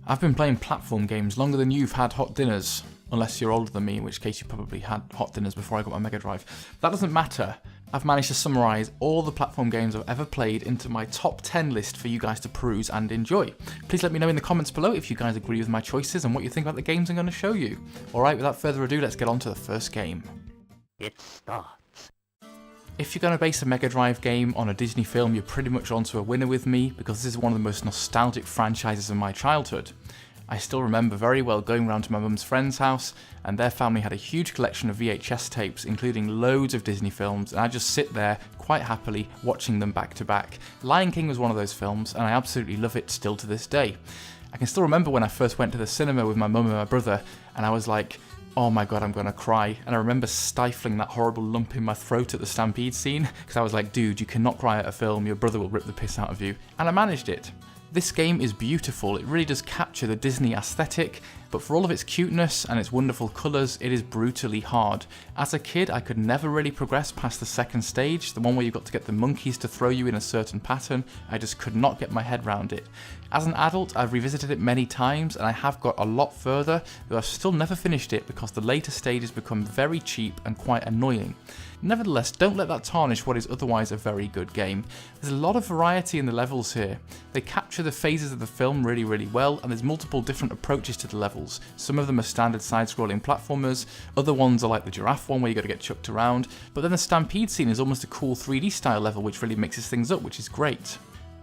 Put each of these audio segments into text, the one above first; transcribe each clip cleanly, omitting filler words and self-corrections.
I've been playing platform games longer than you've had hot dinners. Unless you're older than me, in which case you probably had hot dinners before I got my Mega Drive. That doesn't matter. I've managed to summarise all the platform games I've ever played into my top 10 list for you guys to peruse and enjoy. Please let me know in the comments below if you guys agree with my choices and what you think about the games I'm going to show you. Alright, without further ado, let's get on to the first game. It starts. If you're going to base a Mega Drive game on a Disney film, you're pretty much onto a winner with me, because this is one of the most nostalgic franchises of my childhood. I still remember very well going round to my mum's friend's house, and their family had a huge collection of VHS tapes, including loads of Disney films, and I just sit there quite happily watching them back to back. Lion King was one of those films, and I absolutely love it still to this day. I can still remember when I first went to the cinema with my mum and my brother, and I was like, oh my god, I'm gonna cry. And I remember stifling that horrible lump in my throat at the stampede scene, because I was like, dude, you cannot cry at a film, your brother will rip the piss out of you. And I managed it. This game is beautiful, it really does capture the Disney aesthetic, but for all of its cuteness and its wonderful colours, it is brutally hard. As a kid, I could never really progress past the second stage, the one where you've got to get the monkeys to throw you in a certain pattern. I just could not get my head around it. As an adult, I've revisited it many times and I have got a lot further, but I've still never finished it because the later stages become very cheap and quite annoying. Nevertheless, don't let that tarnish what is otherwise a very good game. There's a lot of variety in the levels here. They capture the phases of the film really well, and there's multiple different approaches to the levels. Some of them are standard side-scrolling platformers, other ones are like the giraffe one where you got to get chucked around, but then the stampede scene is almost a cool 3D style level which really mixes things up, which is great.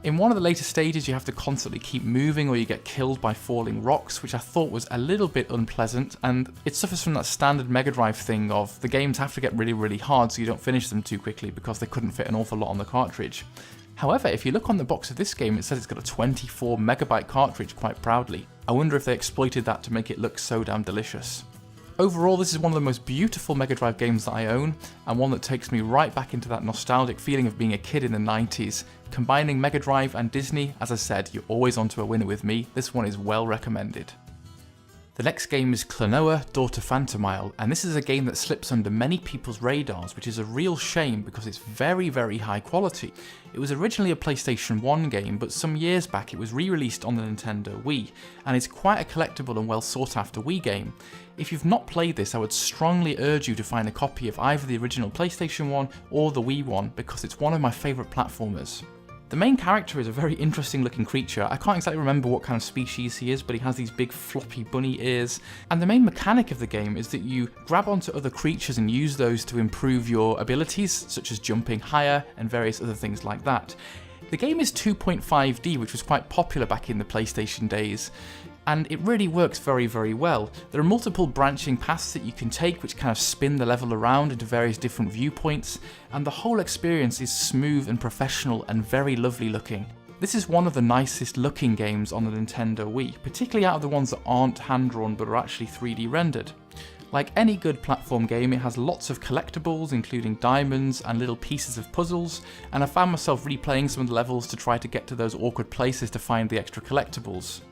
In one of the later stages you have to constantly keep moving or you get killed by falling rocks, which I thought was a little bit unpleasant, and it suffers from that standard Mega Drive thing of the games have to get really hard so you don't finish them too quickly because they couldn't fit an awful lot on the cartridge. However, if you look on the box of this game, it says it's got a 24 megabyte cartridge quite proudly. I wonder if they exploited that to make it look so damn delicious. Overall, this is one of the most beautiful Mega Drive games that I own, and one that takes me right back into that nostalgic feeling of being a kid in the 90s. Combining Mega Drive and Disney, as I said, you're always onto a winner with me. This one is well recommended. The next game is Klonoa Daughter Phantomile, and this is a game that slips under many people's radars, which is a real shame because it's very high quality. It was originally a PlayStation 1 game, but some years back it was re-released on the Nintendo Wii, and it's quite a collectible and well sought after Wii game. If you've not played this, I would strongly urge you to find a copy of either the original PlayStation 1 or the Wii one, because it's one of my favourite platformers. The main character is a very interesting looking creature. I can't exactly remember what kind of species he is, but he has these big floppy bunny ears. And the main mechanic of the game is that you grab onto other creatures and use those to improve your abilities, such as jumping higher and various other things like that. The game is 2.5D, which was quite popular back in the PlayStation days, and it really works very well. There are multiple branching paths that you can take which kind of spin the level around into various different viewpoints, and the whole experience is smooth and professional and very lovely looking. This is one of the nicest looking games on the Nintendo Wii, particularly out of the ones that aren't hand-drawn but are actually 3D rendered. Like any good platform game, it has lots of collectibles, including diamonds and little pieces of puzzles, and I found myself replaying some of the levels to try to get to those awkward places to find the extra collectibles.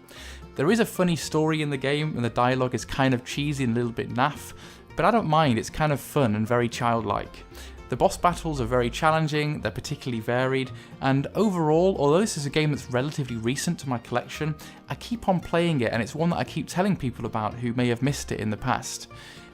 There is a funny story in the game, and the dialogue is kind of cheesy and a little bit naff, but I don't mind, it's kind of fun and very childlike. The boss battles are very challenging, they're particularly varied, and overall, although this is a game that's relatively recent to my collection, I keep on playing it and it's one that I keep telling people about who may have missed it in the past.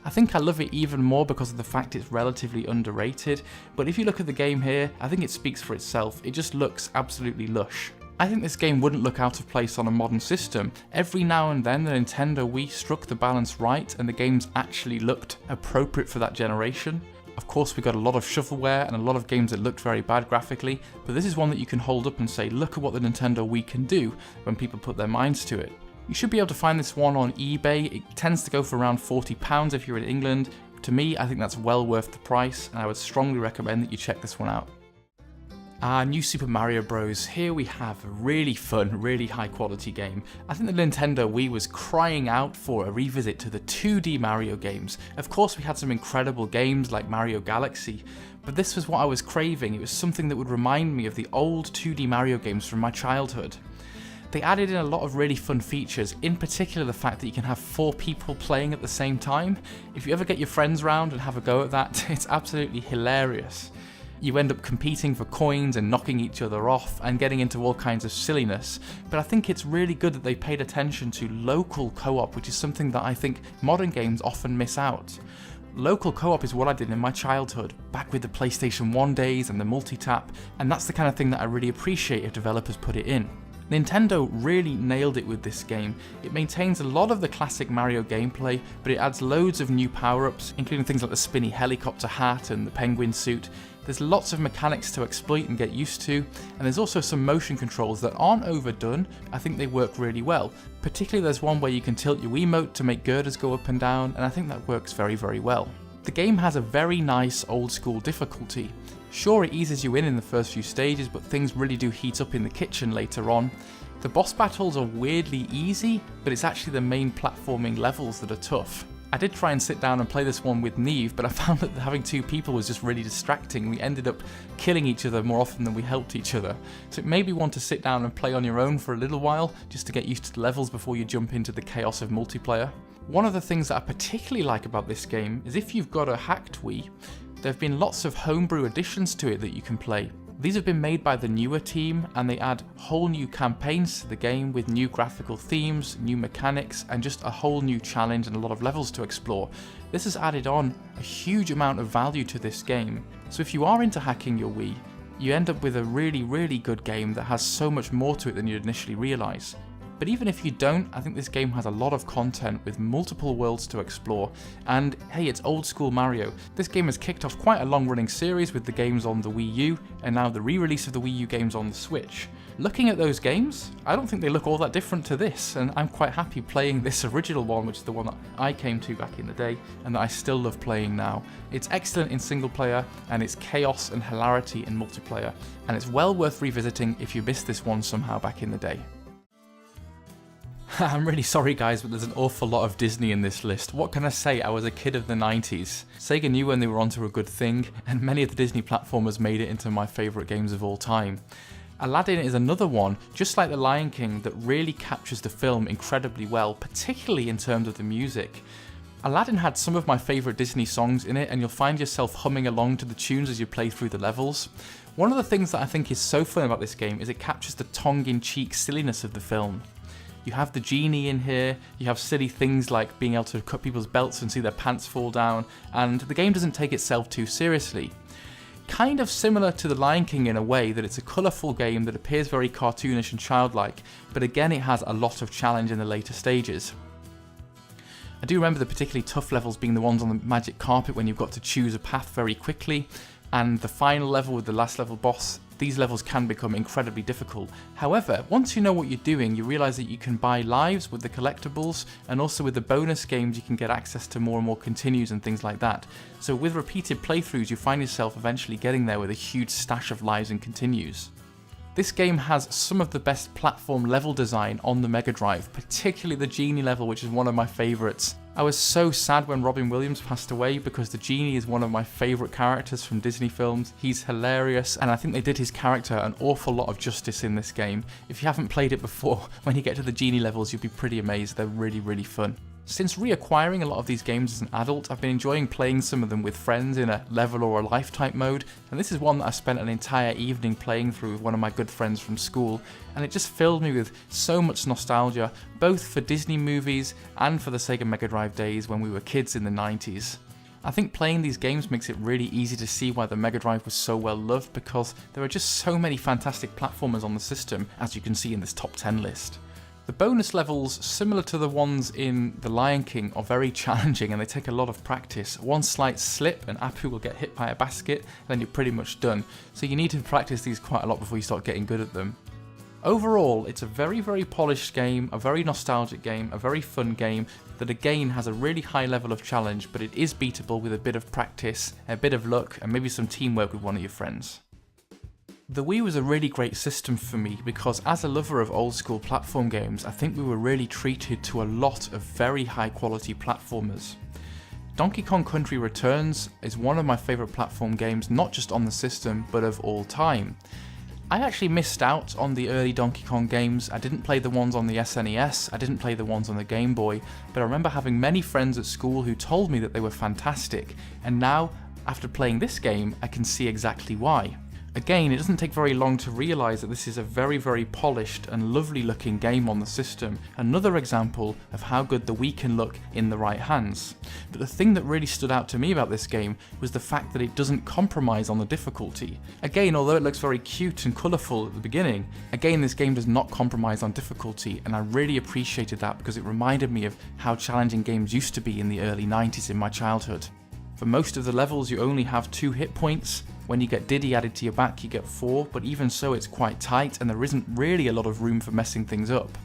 I think I love it even more because of the fact it's relatively underrated, but if you look at the game here, I think it speaks for itself. It just looks absolutely lush. I think this game wouldn't look out of place on a modern system. Every now and then the Nintendo Wii struck the balance right and the games actually looked appropriate for that generation. Of course we got a lot of shovelware and a lot of games that looked very bad graphically, but this is one that you can hold up and say, look at what the Nintendo Wii can do when people put their minds to it. You should be able to find this one on eBay. It tends to go for around £40 if you're in England. To me, I think that's well worth the price, and I would strongly recommend that you check this one out. New Super Mario Bros. Here we have a really fun, really high quality game. I think the Nintendo Wii was crying out for a revisit to the 2D Mario games. Of course we had some incredible games like Mario Galaxy, but this was what I was craving. It was something that would remind me of the old 2D Mario games from my childhood. They added in a lot of really fun features, in particular the fact that you can have 4 people playing at the same time. If you ever get your friends round and have a go at that, it's absolutely hilarious. You end up competing for coins and knocking each other off and getting into all kinds of silliness, but I think it's really good that they paid attention to local co-op, which is something that I think modern games often miss out. Local co-op is what I did in my childhood, back with the PlayStation 1 days and the multi-tap, and that's the kind of thing that I really appreciate if developers put it in. Nintendo really nailed it with this game. It maintains a lot of the classic Mario gameplay, but it adds loads of new power-ups, including things like the spinny helicopter hat and the penguin suit. There's lots of mechanics to exploit and get used to, and there's also some motion controls that aren't overdone. I think they work really well. Particularly there's one where you can tilt your Wiimote to make girders go up and down, and I think that works very, very well. The game has a very nice old school difficulty. Sure, it eases you in the first few stages, but things really do heat up in the kitchen later on. The boss battles are weirdly easy, but it's actually the main platforming levels that are tough. I did try and sit down and play this one with Neve, but I found that having two people was just really distracting. We ended up killing each other more often than we helped each other. So it made me want to sit down and play on your own for a little while, just to get used to the levels before you jump into the chaos of multiplayer. One of the things that I particularly like about this game is if you've got a hacked Wii, there have been lots of homebrew additions to it that you can play. These have been made by the newer team, and they add whole new campaigns to the game with new graphical themes, new mechanics, and just a whole new challenge and a lot of levels to explore. This has added on a huge amount of value to this game. So if you are into hacking your Wii, you end up with a really, really good game that has so much more to it than you'd initially realise. But even if you don't, I think this game has a lot of content with multiple worlds to explore, and hey, it's old school Mario. This game has kicked off quite a long running series with the games on the Wii U, and now the re-release of the Wii U games on the Switch. Looking at those games, I don't think they look all that different to this, and I'm quite happy playing this original one, which is the one that I came to back in the day, and that I still love playing now. It's excellent in single player, and it's chaos and hilarity in multiplayer, and it's well worth revisiting if you missed this one somehow back in the day. I'm really sorry guys, but there's an awful lot of Disney in this list. What can I say, I was a kid of the 90s. Sega knew when they were onto a good thing, and many of the Disney platformers made it into my favourite games of all time. Aladdin is another one, just like The Lion King, that really captures the film incredibly well, particularly in terms of the music. Aladdin had some of my favourite Disney songs in it, and you'll find yourself humming along to the tunes as you play through the levels. One of the things that I think is so fun about this game is it captures the tongue-in-cheek silliness of the film. You have the genie in here, you have silly things like being able to cut people's belts and see their pants fall down, and the game doesn't take itself too seriously. Kind of similar to The Lion King in a way that it's a colourful game that appears very cartoonish and childlike, but again it has a lot of challenge in the later stages. I do remember the particularly tough levels being the ones on the magic carpet when you've got to choose a path very quickly, and the final level with the last level boss. These levels can become incredibly difficult. However, once you know what you're doing, you realise that you can buy lives with the collectibles, and also with the bonus games you can get access to more and more continues and things like that. So with repeated playthroughs, you find yourself eventually getting there with a huge stash of lives and continues. This game has some of the best platform level design on the Mega Drive, particularly the Genie level, which is one of my favourites. I was so sad when Robin Williams passed away because the Genie is one of my favourite characters from Disney films. He's hilarious, and I think they did his character an awful lot of justice in this game. If you haven't played it before, when you get to the Genie levels, you'll be pretty amazed. They're really, really fun. Since reacquiring a lot of these games as an adult, I've been enjoying playing some of them with friends in a level or a life type mode, and this is one that I spent an entire evening playing through with one of my good friends from school, and it just filled me with so much nostalgia, both for Disney movies and for the Sega Mega Drive days when we were kids in the 90s. I think playing these games makes it really easy to see why the Mega Drive was so well loved, because there are just so many fantastic platformers on the system, as you can see in this top 10 list. The bonus levels, similar to the ones in The Lion King, are very challenging and they take a lot of practice. One slight slip and Apu will get hit by a basket, and then you're pretty much done. So you need to practice these quite a lot before you start getting good at them. Overall, it's a very, very polished game, a very nostalgic game, a very fun game that again has a really high level of challenge, but it is beatable with a bit of practice, a bit of luck, and maybe some teamwork with one of your friends. The Wii was a really great system for me because as a lover of old school platform games, I think we were really treated to a lot of very high quality platformers. Donkey Kong Country Returns is one of my favourite platform games, not just on the system, but of all time. I actually missed out on the early Donkey Kong games. I didn't play the ones on the SNES, I didn't play the ones on the Game Boy, but I remember having many friends at school who told me that they were fantastic, and now After playing this game, I can see exactly why. Again, it doesn't take very long to realise that this is a very, very polished and lovely looking game on the system. Another example of how good the Wii can look in the right hands. But the thing that really stood out to me about this game was the fact that it doesn't compromise on the difficulty. Again, although it looks very cute and colourful at the beginning, again this game does not compromise on difficulty, and I really appreciated that because it reminded me of how challenging games used to be in the early 90s in my childhood. For most of the levels you only have 2 hit points. When you get Diddy added to your back you get 4, but even so it's quite tight and there isn't really a lot of room for messing things up.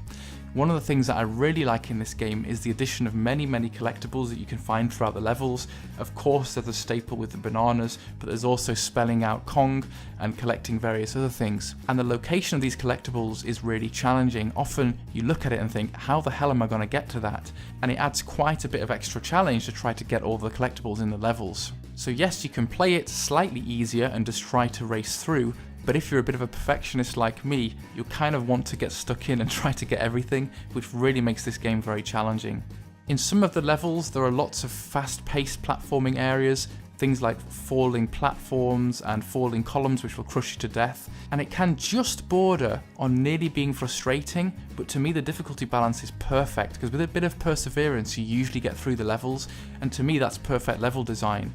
One of the things that I really like in this game is the addition of many collectibles that you can find throughout the levels. Of course there's a staple with the bananas, but there's also spelling out Kong and collecting various other things. And the location of these collectibles is really challenging. Often you look at it and think, how the hell am I going to get to that? And it adds quite a bit of extra challenge to try to get all the collectibles in the levels. So yes, you can play it slightly easier and just try to race through, but if you're a bit of a perfectionist like me, you kind of want to get stuck in and try to get everything, which really makes this game very challenging. In some of the levels, there are lots of fast-paced platforming areas, things like falling platforms and falling columns which will crush you to death, and it can just border on nearly being frustrating, but to me the difficulty balance is perfect, because with a bit of perseverance you usually get through the levels, and to me that's perfect level design.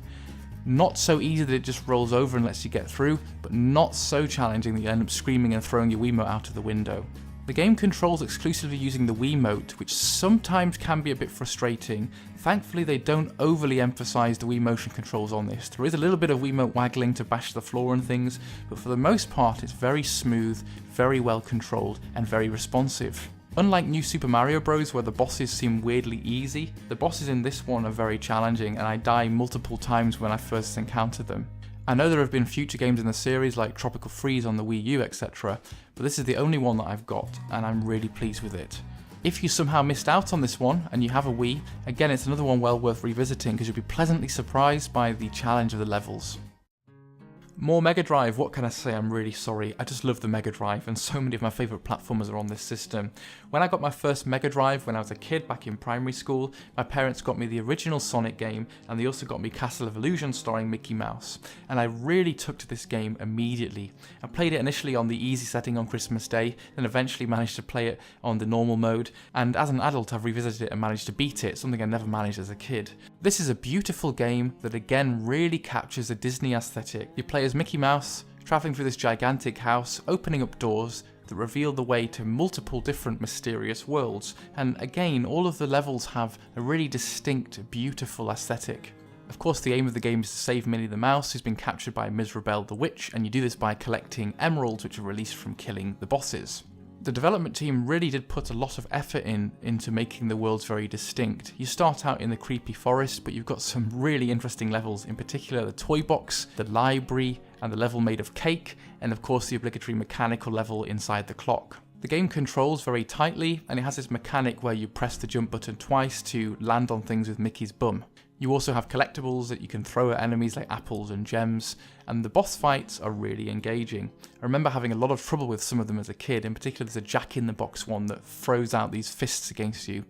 Not so easy that it just rolls over and lets you get through, but not so challenging that you end up screaming and throwing your Wiimote out of the window. The game controls exclusively using the Wiimote, which sometimes can be a bit frustrating. Thankfully they don't overly emphasise the Wii motion controls on this. There is a little bit of Wiimote waggling to bash the floor and things, but for the most part it's very smooth, very well controlled and very responsive. Unlike New Super Mario Bros. Where the bosses seem weirdly easy, the bosses in this one are very challenging and I die multiple times when I first encounter them. I know there have been future games in the series like Tropical Freeze on the Wii U, etc, but this is the only one that I've got and I'm really pleased with it. If you somehow missed out on this one and you have a Wii, again it's another one well worth revisiting because you'll be pleasantly surprised by the challenge of the levels. More Mega Drive, what can I say? I'm really sorry. I just love the Mega Drive and so many of my favourite platformers are on this system. When I got my first Mega Drive when I was a kid back in primary school, my parents got me the original Sonic game and they also got me Castle of Illusion starring Mickey Mouse. And I really took to this game immediately. I played it initially on the easy setting on Christmas Day, then eventually managed to play it on the normal mode, and as an adult I've revisited it and managed to beat it, something I never managed as a kid. This is a beautiful game that again really captures a Disney aesthetic. You play as Mickey Mouse, travelling through this gigantic house, opening up doors that reveal the way to multiple different mysterious worlds, and again all of the levels have a really distinct, beautiful aesthetic. Of course the aim of the game is to save Minnie the Mouse, who's been captured by Mizrabel the Witch, and you do this by collecting emeralds which are released from killing the bosses. The development team really did put a lot of effort into making the worlds very distinct. You start out in the creepy forest, but you've got some really interesting levels, in particular the toy box, the library, and the level made of cake, and of course the obligatory mechanical level inside the clock. The game controls very tightly, and it has this mechanic where you press the jump button twice to land on things with Mickey's bum. You also have collectibles that you can throw at enemies like apples and gems, and the boss fights are really engaging. I remember having a lot of trouble with some of them as a kid. In particular there's a Jack-in-the-Box one that throws out these fists against you.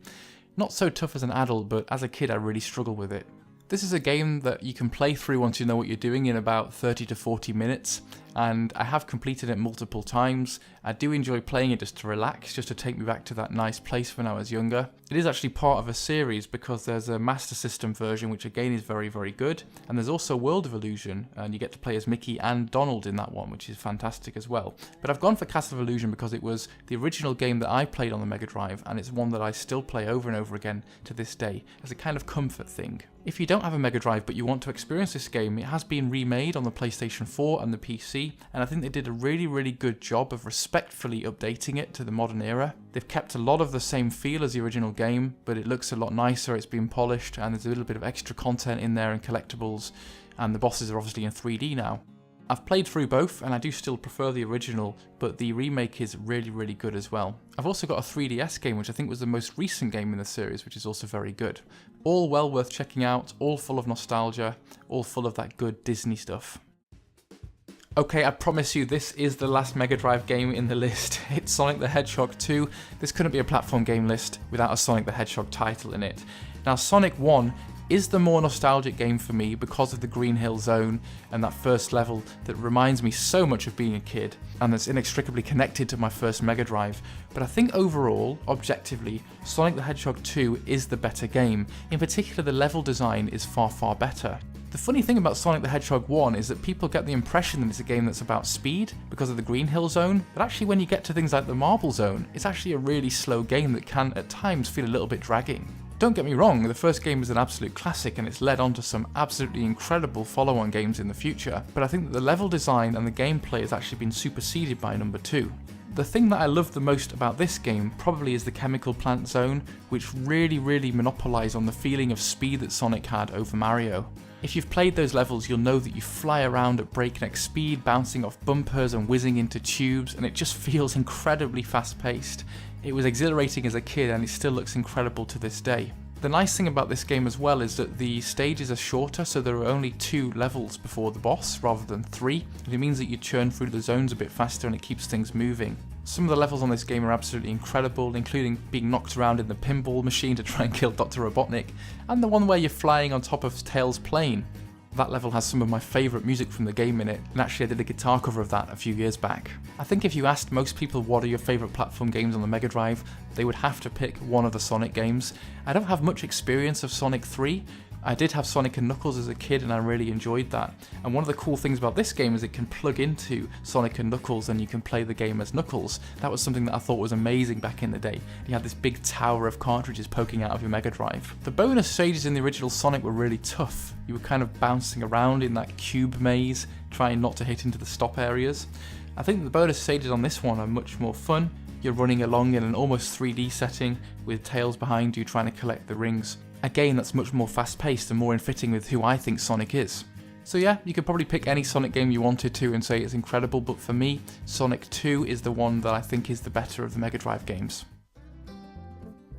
Not so tough as an adult, but as a kid I really struggled with it. This is a game that you can play through once you know what you're doing in about 30 to 40 minutes, and I have completed it multiple times. I do enjoy playing it just to relax, just to take me back to that nice place when I was younger. It is actually part of a series because there's a Master System version which again is very good, and there's also World of Illusion, and you get to play as Mickey and Donald in that one, which is fantastic as well. But I've gone for Castle of Illusion because it was the original game that I played on the Mega Drive, and it's one that I still play over and over again to this day as a kind of comfort thing. If you don't have a Mega Drive but you want to experience this game, it has been remade on the PlayStation 4 and the PC, and I think they did a really good job of respectfully updating it to the modern era. They've kept a lot of the same feel as the original game, but it looks a lot nicer, it's been polished, and there's a little bit of extra content in there and collectibles, and the bosses are obviously in 3D now. I've played through both and I do still prefer the original, but the remake is really good as well. I've also got a 3DS game which I think was the most recent game in the series, which is also very good. All well worth checking out, all full of nostalgia, all full of that good Disney stuff. Okay, I promise you this is the last Mega Drive game in the list. It's Sonic the Hedgehog 2. This couldn't be a platform game list without a Sonic the Hedgehog title in it. Now Sonic 1 is the more nostalgic game for me because of the Green Hill Zone and that first level that reminds me so much of being a kid and that's inextricably connected to my first Mega Drive. But I think overall, objectively, Sonic the Hedgehog 2 is the better game. In particular, the level design is far, far better. The funny thing about Sonic the Hedgehog 1 is that people get the impression that it's a game that's about speed because of the Green Hill Zone, but actually when you get to things like the Marble Zone, it's actually a really slow game that can at times feel a little bit dragging. Don't get me wrong, the first game is an absolute classic and it's led on to some absolutely incredible follow-on games in the future, but I think that the level design and the gameplay has actually been superseded by number 2. The thing that I love the most about this game probably is the Chemical Plant Zone, which really monopolised on the feeling of speed that Sonic had over Mario. If you've played those levels, you'll know that you fly around at breakneck speed, bouncing off bumpers and whizzing into tubes, and it just feels incredibly fast-paced. It was exhilarating as a kid and it still looks incredible to this day. The nice thing about this game as well is that the stages are shorter, so there are only 2 levels before the boss rather than 3, and it means that you churn through the zones a bit faster and it keeps things moving. Some of the levels on this game are absolutely incredible, including being knocked around in the pinball machine to try and kill Dr. Robotnik, and the one where you're flying on top of Tails' plane. That level has some of my favourite music from the game in it, and actually I did a guitar cover of that a few years back. I think if you asked most people what are your favourite platform games on the Mega Drive, they would have to pick one of the Sonic games. I don't have much experience of Sonic 3, I did have Sonic and Knuckles as a kid and I really enjoyed that. And one of the cool things about this game is it can plug into Sonic and Knuckles and you can play the game as Knuckles. That was something that I thought was amazing back in the day. You had this big tower of cartridges poking out of your Mega Drive. The bonus stages in the original Sonic were really tough. You were kind of bouncing around in that cube maze, trying not to hit into the stop areas. I think the bonus stages on this one are much more fun. You're running along in an almost 3D setting with Tails behind you trying to collect the rings. Again, that's much more fast-paced and more in fitting with who I think Sonic is. So yeah, you could probably pick any Sonic game you wanted to and say it's incredible, but for me, Sonic 2 is the one that I think is the better of the Mega Drive games.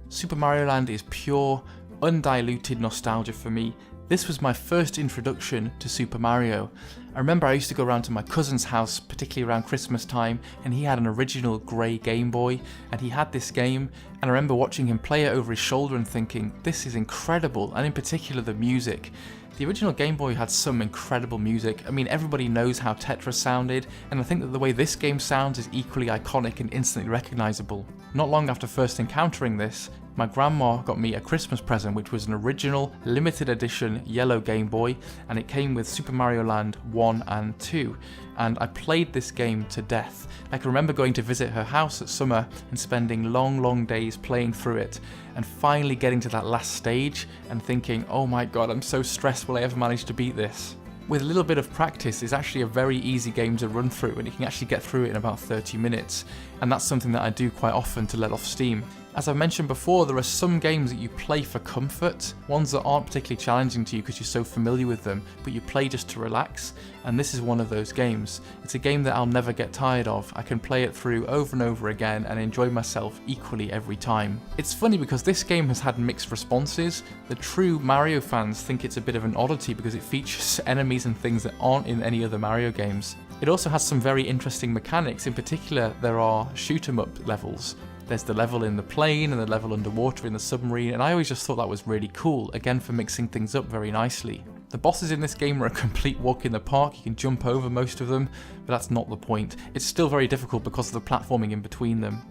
Super Mario Land is pure, undiluted nostalgia for me. This was my first introduction to Super Mario. I remember I used to go around to my cousin's house, particularly around Christmas time, and he had an original grey Game Boy, and he had this game, and I remember watching him play it over his shoulder and thinking, this is incredible, and in particular the music. The original Game Boy had some incredible music. I mean, everybody knows how Tetris sounded, and I think that the way this game sounds is equally iconic and instantly recognisable. Not long after first encountering this, my grandma got me a Christmas present which was an original limited edition yellow Game Boy, and it came with Super Mario Land 1 and 2, and I played this game to death. I can remember going to visit her house at summer and spending long days playing through it, and finally getting to that last stage and thinking, oh my god, I'm so stressed, will I ever manage to beat this? With a little bit of practice, it's actually a very easy game to run through and you can actually get through it in about 30 minutes, and that's something that I do quite often to let off steam. As I mentioned before, there are some games that you play for comfort, ones that aren't particularly challenging to you because you're so familiar with them, but you play just to relax, and this is one of those games. It's a game that I'll never get tired of. I can play it through over and over again and enjoy myself equally every time. It's funny because this game has had mixed responses. The true Mario fans think it's a bit of an oddity because it features enemies and things that aren't in any other Mario games. It also has some very interesting mechanics. In particular, there are shoot 'em up levels. There's the level in the plane and the level underwater in the submarine, and I always just thought that was really cool, again for mixing things up very nicely. The bosses in this game are a complete walk in the park. You can jump over most of them, but that's not the point. It's still very difficult because of the platforming in between them.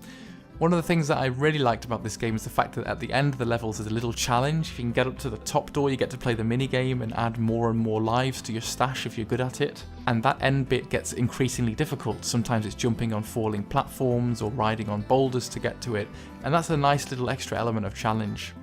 One of the things that I really liked about this game is the fact that at the end of the levels there's a little challenge. If you can get up to the top door, you get to play the minigame and add more and more lives to your stash if you're good at it. And that end bit gets increasingly difficult. Sometimes it's jumping on falling platforms or riding on boulders to get to it, and that's a nice little extra element of challenge.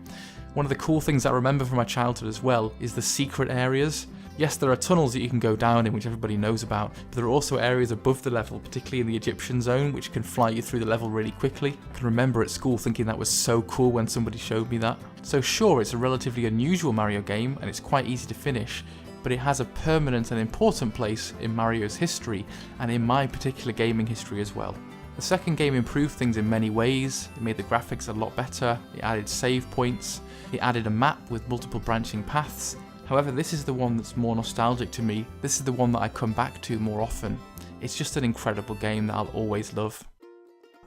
One of the cool things I remember from my childhood as well is the secret areas. Yes, there are tunnels that you can go down in, which everybody knows about, but there are also areas above the level, particularly in the Egyptian zone, which can fly you through the level really quickly. I can remember at school thinking that was so cool when somebody showed me that. So sure, it's a relatively unusual Mario game, and it's quite easy to finish, but it has a permanent and important place in Mario's history, and in my particular gaming history as well. The second game improved things in many ways. It made the graphics a lot better, it added save points, it added a map with multiple branching paths. However, this is the one that's more nostalgic to me. This is the one that I come back to more often. It's just an incredible game that I'll always love.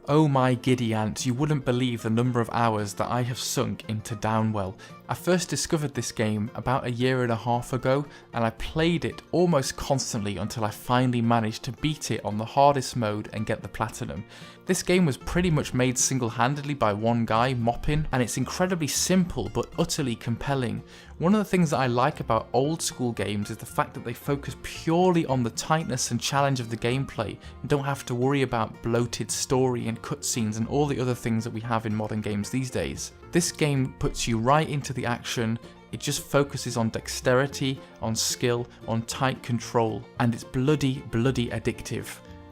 Oh my giddy aunt, you wouldn't believe the number of hours that I have sunk into Downwell. I first discovered this game about 1.5 years ago, and I played it almost constantly until I finally managed to beat it on the hardest mode and get the platinum. This game was pretty much made single-handedly by one guy, Moppin, and it's incredibly simple but utterly compelling. One of the things that I like about old school games is the fact that they focus purely on the tightness and challenge of the gameplay and don't have to worry about bloated story and cutscenes and all the other things that we have in modern games these days. This game puts you right into the action. It just focuses on dexterity, on skill, on tight control, and it's bloody addictive.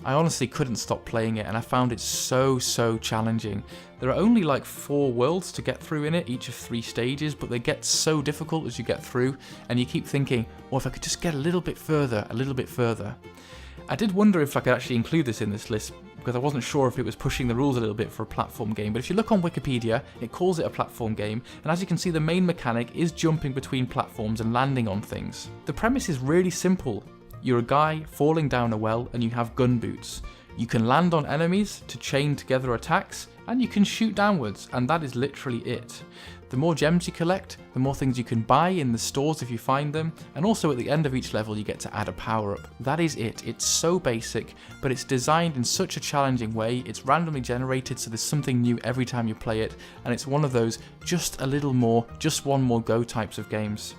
I honestly couldn't stop playing it, and I found it so challenging. There are only like 4 worlds to get through in it, each of 3 stages, but they get so difficult as you get through, and you keep thinking, well, if I could just get a little bit further. I did wonder if I could actually include this in this list, because I wasn't sure if it was pushing the rules a little bit for a platform game, but if you look on Wikipedia, it calls it a platform game, and as you can see, the main mechanic is jumping between platforms and landing on things. The premise is really simple. You're a guy falling down a well and you have gun boots. You can land on enemies to chain together attacks, and you can shoot downwards, and that is literally it. The more gems you collect, the more things you can buy in the stores if you find them, and also at the end of each level you get to add a power up. That is it. It's so basic, but it's designed in such a challenging way. It's randomly generated, so there's something new every time you play it, and it's one of those just a little more, just one more go types of games.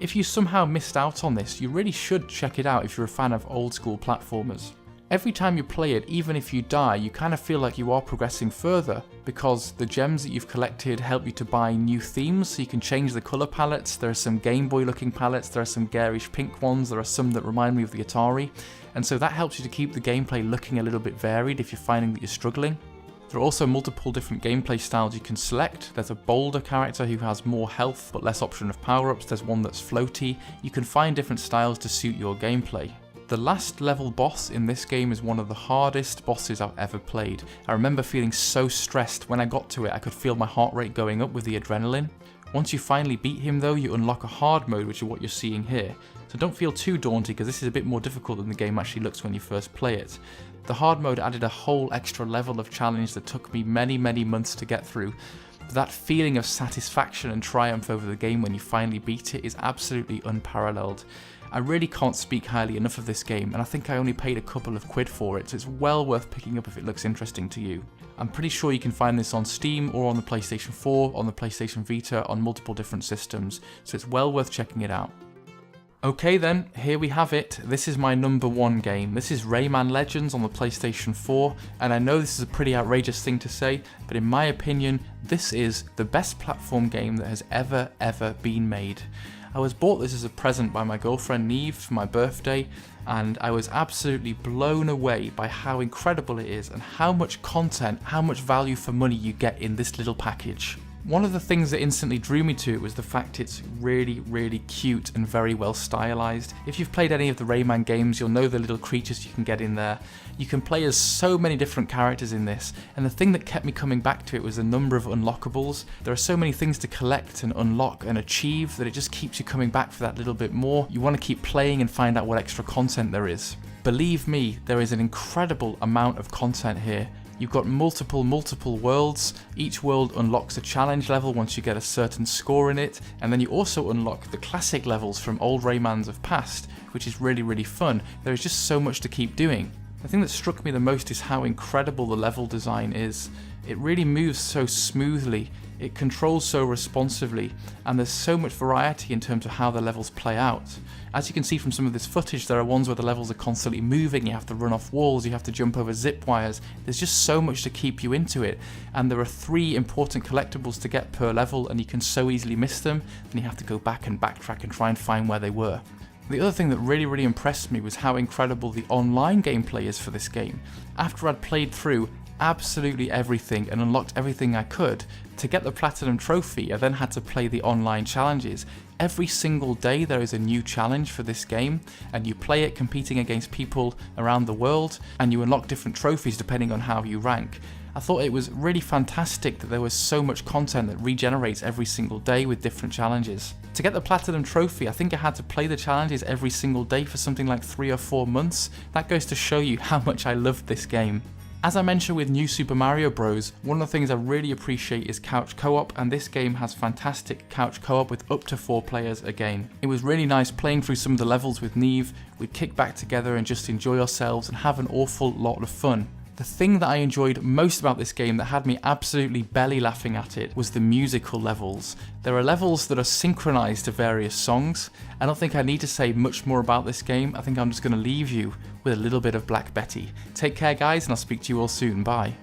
If you somehow missed out on this, you really should check it out if you're a fan of old school platformers. Every time you play it, even if you die, you kind of feel like you are progressing further, because the gems that you've collected help you to buy new themes, so you can change the colour palettes. There are some Game Boy looking palettes, there are some garish pink ones, there are some that remind me of the Atari, and so that helps you to keep the gameplay looking a little bit varied if you're finding that you're struggling. There are also multiple different gameplay styles you can select. There's a bolder character who has more health but less option of power-ups, there's one that's floaty. You can find different styles to suit your gameplay. The last level boss in this game is one of the hardest bosses I've ever played. I remember feeling so stressed when I got to it. I could feel my heart rate going up with the adrenaline. Once you finally beat him though, you unlock a hard mode, which is what you're seeing here. So don't feel too daunted, because this is a bit more difficult than the game actually looks when you first play it. The hard mode added a whole extra level of challenge that took me many months to get through. But that feeling of satisfaction and triumph over the game when you finally beat it is absolutely unparalleled. I really can't speak highly enough of this game, and I think I only paid a couple of quid for it, so it's well worth picking up if it looks interesting to you. I'm pretty sure you can find this on Steam or on the PlayStation 4, on the PlayStation Vita, on multiple different systems, so it's well worth checking it out. Okay then, here we have it. This is my number 1 game. This is Rayman Legends on the PlayStation 4, and I know this is a pretty outrageous thing to say, but in my opinion, this is the best platform game that has ever been made. I was bought this as a present by my girlfriend Neve for my birthday, and I was absolutely blown away by how incredible it is and how much content, how much value for money you get in this little package. One of the things that instantly drew me to it was the fact it's really cute and very well stylized. If you've played any of the Rayman games, you'll know the little creatures you can get in there. You can play as so many different characters in this, and the thing that kept me coming back to it was the number of unlockables. There are so many things to collect and unlock and achieve that it just keeps you coming back for that little bit more. You want to keep playing and find out what extra content there is. Believe me, there is an incredible amount of content here. You've got multiple worlds. Each world unlocks a challenge level once you get a certain score in it, and then you also unlock the classic levels from old Raymans of past, which is really fun. There is just so much to keep doing. The thing that struck me the most is how incredible the level design is. It really moves so smoothly, it controls so responsively, and there's so much variety in terms of how the levels play out. As you can see from some of this footage, there are ones where the levels are constantly moving, you have to run off walls, you have to jump over zip wires. There's just so much to keep you into it, and there are 3 important collectibles to get per level, and you can so easily miss them, and you have to go back and backtrack and try and find where they were. The other thing that really impressed me was how incredible the online gameplay is for this game. After I'd played through absolutely everything and unlocked everything I could, to get the platinum trophy I then had to play the online challenges. Every single day there is a new challenge for this game, and you play it competing against people around the world, and you unlock different trophies depending on how you rank. I thought it was really fantastic that there was so much content that regenerates every single day with different challenges. To get the platinum trophy, I think I had to play the challenges every single day for something like 3 or 4 months. That goes to show you how much I loved this game. As I mentioned with New Super Mario Bros, one of the things I really appreciate is couch co-op, and this game has fantastic couch co-op with up to 4 players again. It was really nice playing through some of the levels with Neve. We'd kick back together and just enjoy ourselves and have an awful lot of fun. The thing that I enjoyed most about this game that had me absolutely belly laughing at it was the musical levels. There are levels that are synchronized to various songs. I don't think I need to say much more about this game. I think I'm just going to leave you with a little bit of Black Betty. Take care guys, and I'll speak to you all soon. Bye.